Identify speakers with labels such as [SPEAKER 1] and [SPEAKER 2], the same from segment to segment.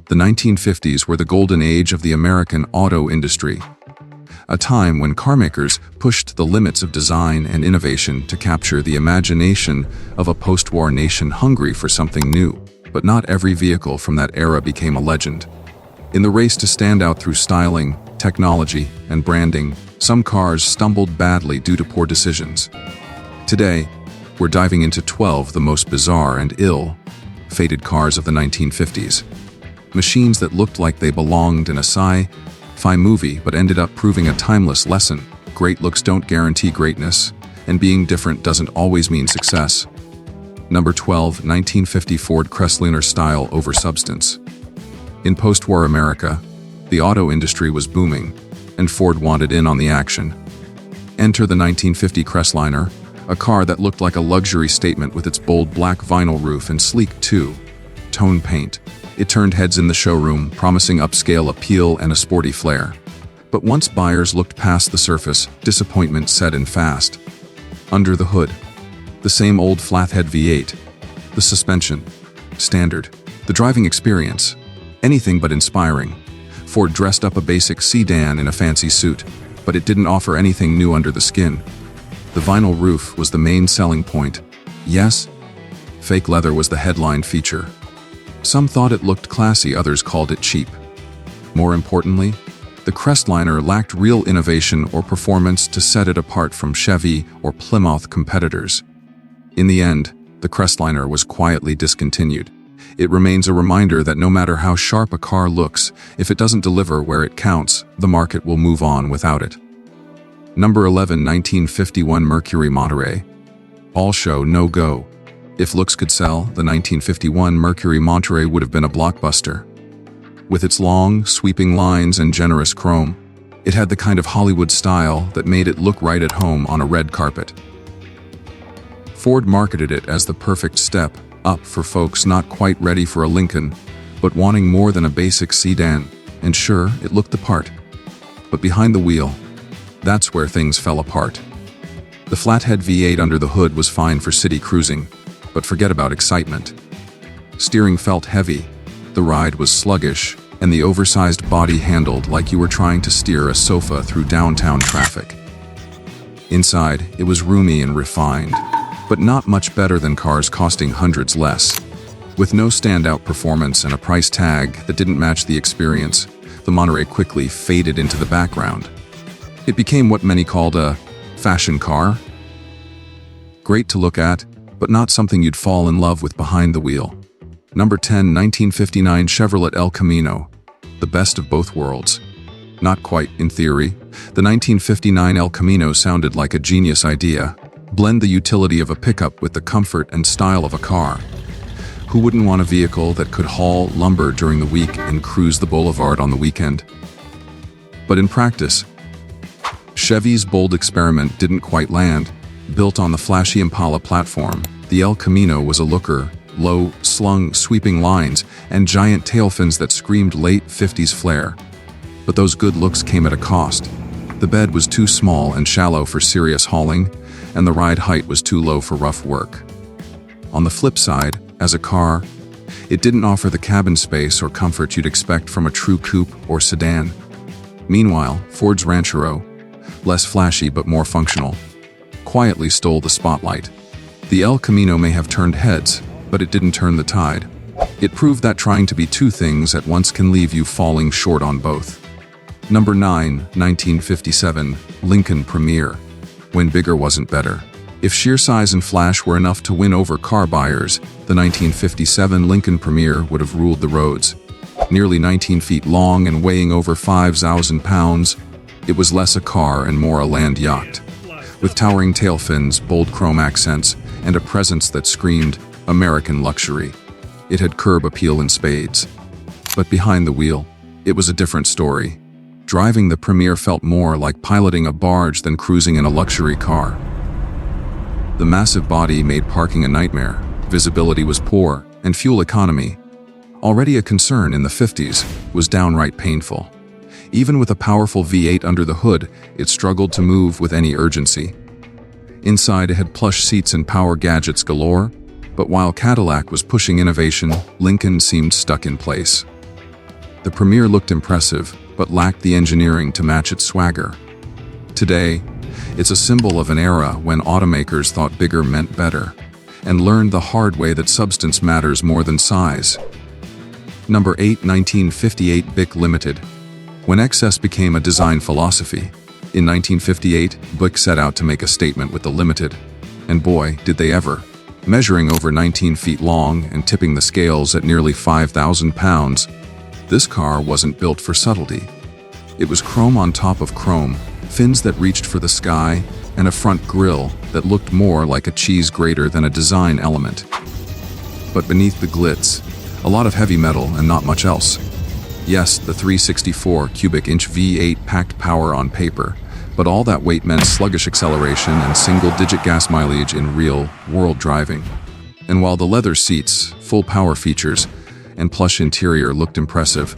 [SPEAKER 1] The 1950s were the golden age of the American auto industry, a time when carmakers pushed the limits of design and innovation to capture the imagination of a post-war nation hungry for something new. But not every vehicle from that era became a legend. In the race to stand out through styling, technology, and branding, some cars stumbled badly due to poor decisions. Today, we're diving into 12 the most bizarre and ill-fated cars of the 1950s. Machines that looked like they belonged in a sci-fi movie but ended up proving a timeless lesson. Great looks don't guarantee greatness, and being different doesn't always mean success. Number 12, 1950 Ford Crestliner style over substance. In post-war America, the auto industry was booming, and Ford wanted in on the action. Enter the 1950 Crestliner, a car that looked like a luxury statement with its bold black vinyl roof and sleek two-tone paint. It turned heads in the showroom, promising upscale appeal and a sporty flair. But once buyers looked past the surface, disappointment set in fast. Under the hood, the same old flathead V8. The suspension, standard. The driving experience, anything but inspiring. Ford dressed up a basic sedan in a fancy suit, but it didn't offer anything new under the skin. The vinyl roof was the main selling point. Yes, fake leather was the headline feature. Some thought it looked classy, others called it cheap. More importantly, the Crestliner lacked real innovation or performance to set it apart from Chevy or Plymouth competitors. In the end, the Crestliner was quietly discontinued. It remains a reminder that no matter how sharp a car looks, if it doesn't deliver where it counts, the market will move on without it. Number 11, 1951 Mercury Monterey. All show, no go. If looks could sell, the 1951 Mercury Monterey would have been a blockbuster. With its long, sweeping lines and generous chrome, it had the kind of Hollywood style that made it look right at home on a red carpet. Ford marketed it as the perfect step up for folks not quite ready for a Lincoln, but wanting more than a basic sedan, and sure, it looked the part. But behind the wheel, that's where things fell apart. The flathead V8 under the hood was fine for city cruising, but forget about excitement. Steering felt heavy, the ride was sluggish, and the oversized body handled like you were trying to steer a sofa through downtown traffic. Inside, it was roomy and refined, but not much better than cars costing hundreds less. With no standout performance and a price tag that didn't match the experience, the Monterey quickly faded into the background. It became what many called a fashion car. Great to look at, but not something you'd fall in love with behind the wheel. Number 10, 1959 Chevrolet El Camino. The best of both worlds. Not quite, in theory. The 1959 El Camino sounded like a genius idea. Blend the utility of a pickup with the comfort and style of a car. Who wouldn't want a vehicle that could haul lumber during the week and cruise the boulevard on the weekend? But in practice, Chevy's bold experiment didn't quite land. Built on the flashy Impala platform, the El Camino was a looker, low, slung, sweeping lines, and giant tail fins that screamed late 50s flair. But those good looks came at a cost. The bed was too small and shallow for serious hauling, and the ride height was too low for rough work. On the flip side, as a car, it didn't offer the cabin space or comfort you'd expect from a true coupe or sedan. Meanwhile, Ford's Ranchero, less flashy but more functional, quietly stole the spotlight. The El Camino may have turned heads, but it didn't turn the tide. It proved that trying to be two things at once can leave you falling short on both. Number 9, 1957 Lincoln Premier. When bigger wasn't better. If sheer size and flash were enough to win over car buyers, the 1957 Lincoln Premier would have ruled the roads. Nearly 19 feet long and weighing over 5,000 pounds, it was less a car and more a land yacht. With towering tail fins, bold chrome accents, and a presence that screamed American luxury. It had curb appeal in spades. But behind the wheel, it was a different story. Driving the Premier felt more like piloting a barge than cruising in a luxury car. The massive body made parking a nightmare, visibility was poor, and fuel economy, already a concern in the 50s, was downright painful. Even with a powerful V8 under the hood, it struggled to move with any urgency. Inside, it had plush seats and power gadgets galore, but while Cadillac was pushing innovation, Lincoln seemed stuck in place. The Premier looked impressive, but lacked the engineering to match its swagger. Today, it's a symbol of an era when automakers thought bigger meant better, and learned the hard way that substance matters more than size. Number 8. 1958 Buick Limited. When excess became a design philosophy, in 1958, Buick set out to make a statement with the Limited. And boy, did they ever. Measuring over 19 feet long and tipping the scales at nearly 5,000 pounds, this car wasn't built for subtlety. It was chrome on top of chrome, fins that reached for the sky, and a front grille that looked more like a cheese grater than a design element. But beneath the glitz, a lot of heavy metal and not much else. Yes, the 364 cubic inch V8 packed power on paper, but all that weight meant sluggish acceleration and single-digit gas mileage in real-world driving. And while the leather seats, full power features, and plush interior looked impressive,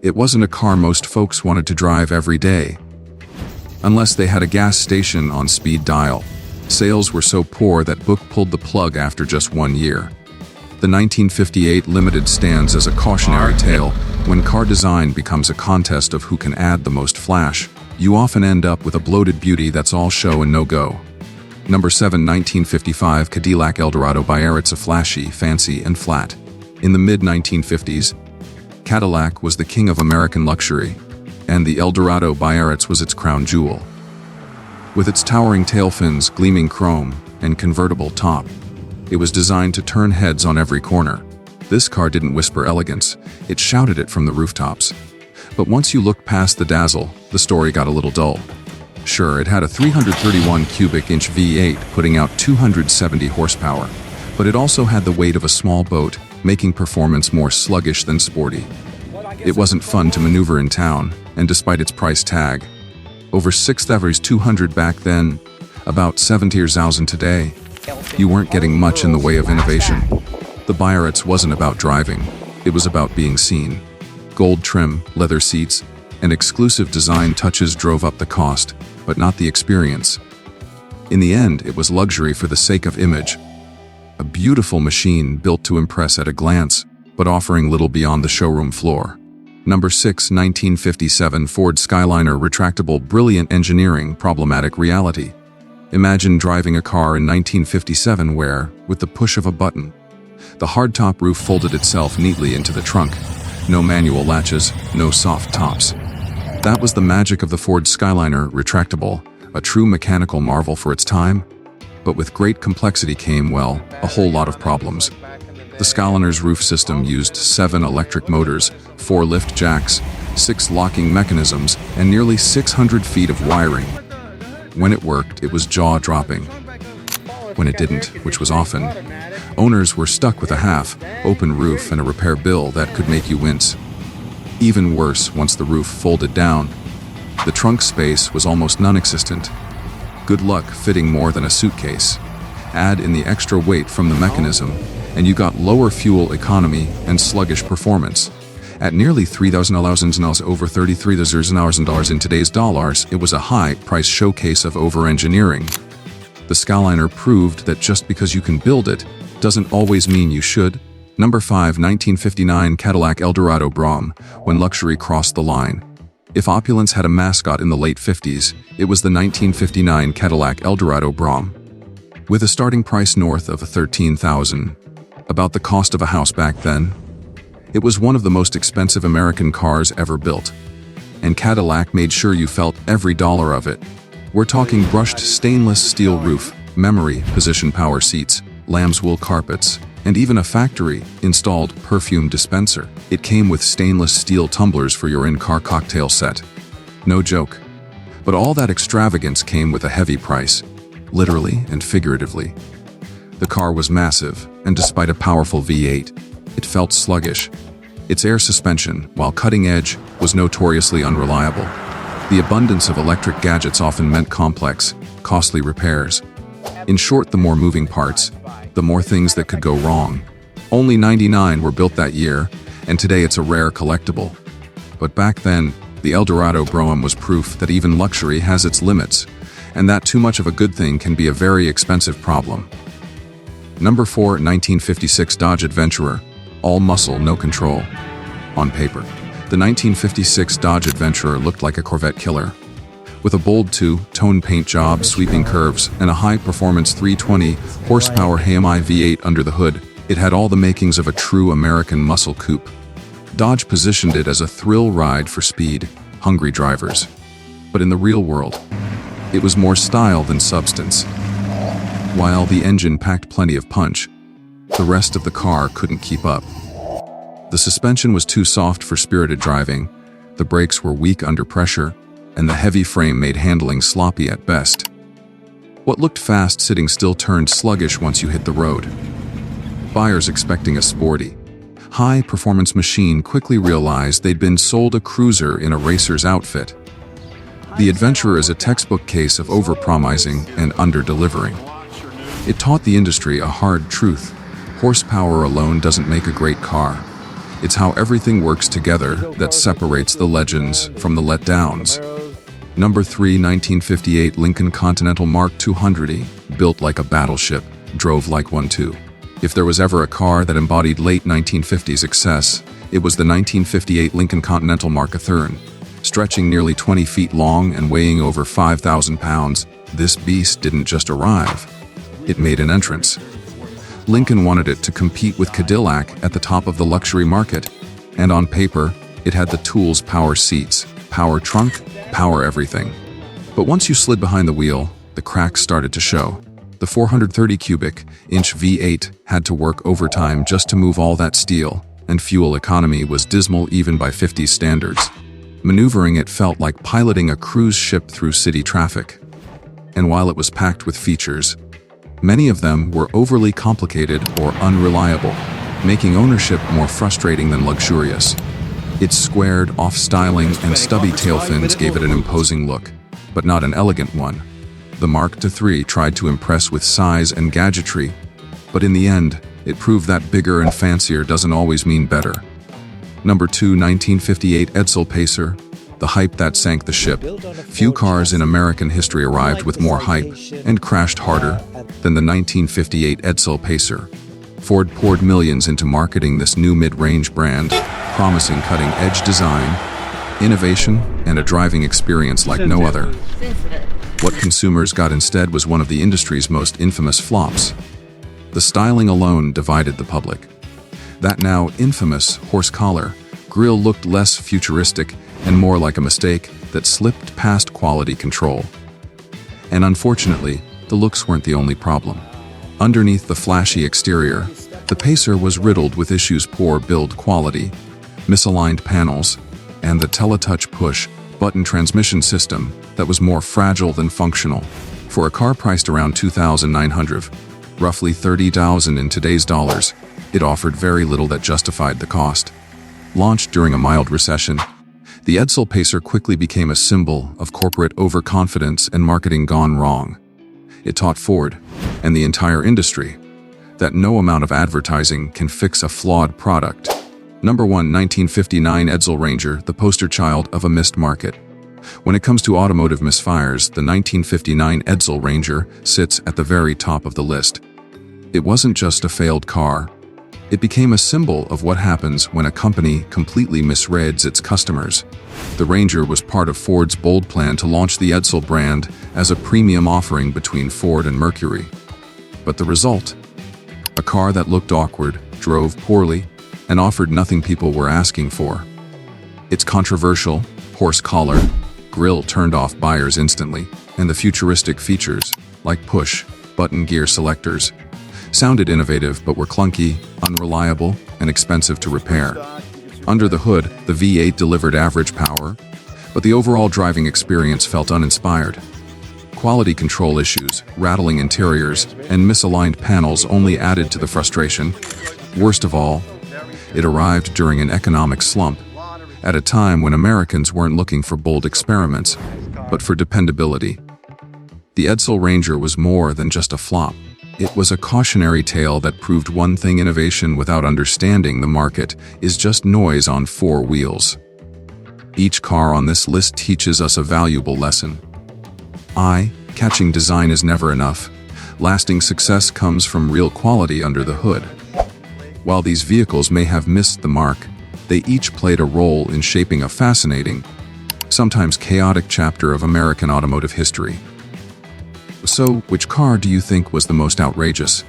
[SPEAKER 1] it wasn't a car most folks wanted to drive every day. Unless they had a gas station on speed dial. Sales were so poor that Buick pulled the plug after just 1 year. The 1958 Limited stands as a cautionary tale. When car design becomes a contest of who can add the most flash, you often end up with a bloated beauty that's all show and no go. Number 7. 1955 Cadillac Eldorado Biarritz. A flashy, fancy, and flat. In the mid-1950s, Cadillac was the king of American luxury, and the Eldorado Biarritz was its crown jewel. With its towering tail fins, gleaming chrome, and convertible top, it was designed to turn heads on every corner. This car didn't whisper elegance, it shouted it from the rooftops. But once you looked past the dazzle, the story got a little dull. Sure, it had a 331 cubic inch V8 putting out 270 horsepower, but it also had the weight of a small boat, making performance more sluggish than sporty. It wasn't fun to maneuver in town, and despite its price tag, over 6,200 back then, about 70,000 today, you weren't getting much in the way of innovation. The Biarritz wasn't about driving, it was about being seen. Gold trim, leather seats, and exclusive design touches drove up the cost, but not the experience. In the end, it was luxury for the sake of image. A beautiful machine built to impress at a glance, but offering little beyond the showroom floor. Number 6. 1957 Ford Skyliner. Retractable, brilliant engineering, problematic reality. Imagine driving a car in 1957 where, with the push of a button, the hardtop roof folded itself neatly into the trunk. No manual latches, no soft tops. That was the magic of the Ford Skyliner. Retractable, a true mechanical marvel for its time. But with great complexity came, well, a whole lot of problems. The Skyliner's roof system used 7 electric motors, 4 lift jacks, 6 locking mechanisms, and nearly 600 feet of wiring. When it worked, it was jaw-dropping. When it didn't, which was often, owners were stuck with a half-open roof and a repair bill that could make you wince. Even worse, once the roof folded down, the trunk space was almost non-existent. Good luck fitting more than a suitcase. Add in the extra weight from the mechanism, and you got lower fuel economy and sluggish performance. At nearly $3,000 over $33,000 in today's dollars, it was a high-price showcase of over-engineering. The Skyliner proved that just because you can build it, doesn't always mean you should. Number 5. 1959 Cadillac Eldorado Brougham. When luxury crossed the line. If opulence had a mascot in the late 50s, it was the 1959 Cadillac Eldorado Brougham. With a starting price north of $13,000, about the cost of a house back then, it was one of the most expensive American cars ever built. And Cadillac made sure you felt every dollar of it. We're talking brushed stainless steel roof, memory position power seats, lamb's wool carpets, and even a factory-installed perfume dispenser. It came with stainless steel tumblers for your in-car cocktail set. No joke. But all that extravagance came with a heavy price, literally and figuratively. The car was massive, and despite a powerful V8, it felt sluggish. Its air suspension, while cutting edge, was notoriously unreliable. The abundance of electric gadgets often meant complex, costly repairs. In short, the more moving parts, the more things that could go wrong. Only 99 were built that year, and today it's a rare collectible. But back then, the Eldorado Brougham was proof that even luxury has its limits, and that too much of a good thing can be a very expensive problem. Number 4. 1956 Dodge Adventurer. All muscle, no control. On paper, The 1956 Dodge Adventurer looked like a Corvette killer. With a bold two-tone paint job, sweeping curves, and a high-performance 320 horsepower HMI V8 under the hood, it had all the makings of a true American muscle coupe. Dodge positioned it as a thrill ride for speed-hungry drivers. But in the real world, it was more style than substance. While the engine packed plenty of punch, the rest of the car couldn't keep up. The suspension was too soft for spirited driving, the brakes were weak under pressure, and the heavy frame made handling sloppy at best. What looked fast sitting still turned sluggish once you hit the road. Buyers expecting a sporty, high-performance machine quickly realized they'd been sold a cruiser in a racer's outfit. The Adventurer is a textbook case of overpromising and under-delivering. It taught the industry a hard truth. Horsepower alone doesn't make a great car. It's how everything works together that separates the legends from the letdowns. Number 3, 1958 Lincoln Continental Mark II. Built like a battleship, drove like one too. If there was ever a car that embodied late 1950s excess, it was the 1958 Lincoln Continental Mark II. Stretching nearly 20 feet long and weighing over 5,000 pounds, this beast didn't just arrive. It made an entrance. Lincoln wanted it to compete with Cadillac at the top of the luxury market, and on paper, it had the tools: power seats, power trunk, power everything. But once you slid behind the wheel, the cracks started to show. The 430 cubic inch V8 had to work overtime just to move all that steel, and fuel economy was dismal even by 50s standards. Maneuvering it felt like piloting a cruise ship through city traffic. And while it was packed with features, many of them were overly complicated or unreliable, making ownership more frustrating than luxurious. Its squared-off styling and stubby tail fins gave it an imposing look, but not an elegant one. The Mark II tried to impress with size and gadgetry, but in the end, it proved that bigger and fancier doesn't always mean better. Number 2, 1958 Edsel Pacer, the hype that sank the ship. Few cars in American history arrived with more hype and crashed harder than the 1958 Edsel Pacer. Ford poured millions into marketing this new mid-range brand, promising cutting-edge design, innovation, and a driving experience like no other. What consumers got instead was one of the industry's most infamous flops. The styling alone divided the public. That now infamous horse collar grille looked less futuristic and more like a mistake that slipped past quality control. And unfortunately, the looks weren't the only problem. Underneath the flashy exterior, the Pacer was riddled with issues: poor build quality, misaligned panels, and the teletouch push-button transmission system that was more fragile than functional. For a car priced around $2,900, roughly $30,000 in today's dollars, it offered very little that justified the cost. Launched during a mild recession, the Edsel Pacer quickly became a symbol of corporate overconfidence and marketing gone wrong. It taught Ford, and the entire industry, that no amount of advertising can fix a flawed product. Number 1, 1959 Edsel Ranger, the poster child of a missed market. When it comes to automotive misfires, the 1959 Edsel Ranger sits at the very top of the list. It wasn't just a failed car. It became a symbol of what happens when a company completely misreads its customers. The Ranger was part of Ford's bold plan to launch the Edsel brand as a premium offering between Ford and Mercury. But the result? A car that looked awkward, drove poorly, and offered nothing people were asking for. Its controversial horse collar grille turned off buyers instantly, and the futuristic features, like push-button gear selectors, sounded innovative but were clunky, unreliable, and expensive to repair. Under the hood, the V8 delivered average power, but the overall driving experience felt uninspired. Quality control issues, rattling interiors, and misaligned panels only added to the frustration. Worst of all, it arrived during an economic slump, at a time when Americans weren't looking for bold experiments, but for dependability. The Edsel Ranger was more than just a flop. It was a cautionary tale that proved one thing: innovation without understanding the market is just noise on four wheels. Each car on this list teaches us a valuable lesson. Eye-catching design is never enough. Lasting success comes from real quality under the hood. While these vehicles may have missed the mark, they each played a role in shaping a fascinating, sometimes chaotic chapter of American automotive history. So, which car do you think was the most outrageous?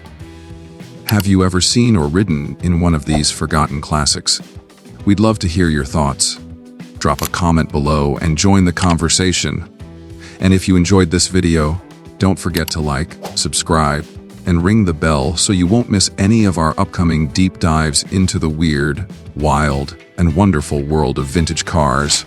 [SPEAKER 1] Have you ever seen or ridden in one of these forgotten classics? We'd love to hear your thoughts. Drop a comment below and join the conversation. And if you enjoyed this video, don't forget to like, subscribe, and ring the bell so you won't miss any of our upcoming deep dives into the weird, wild, and wonderful world of vintage cars.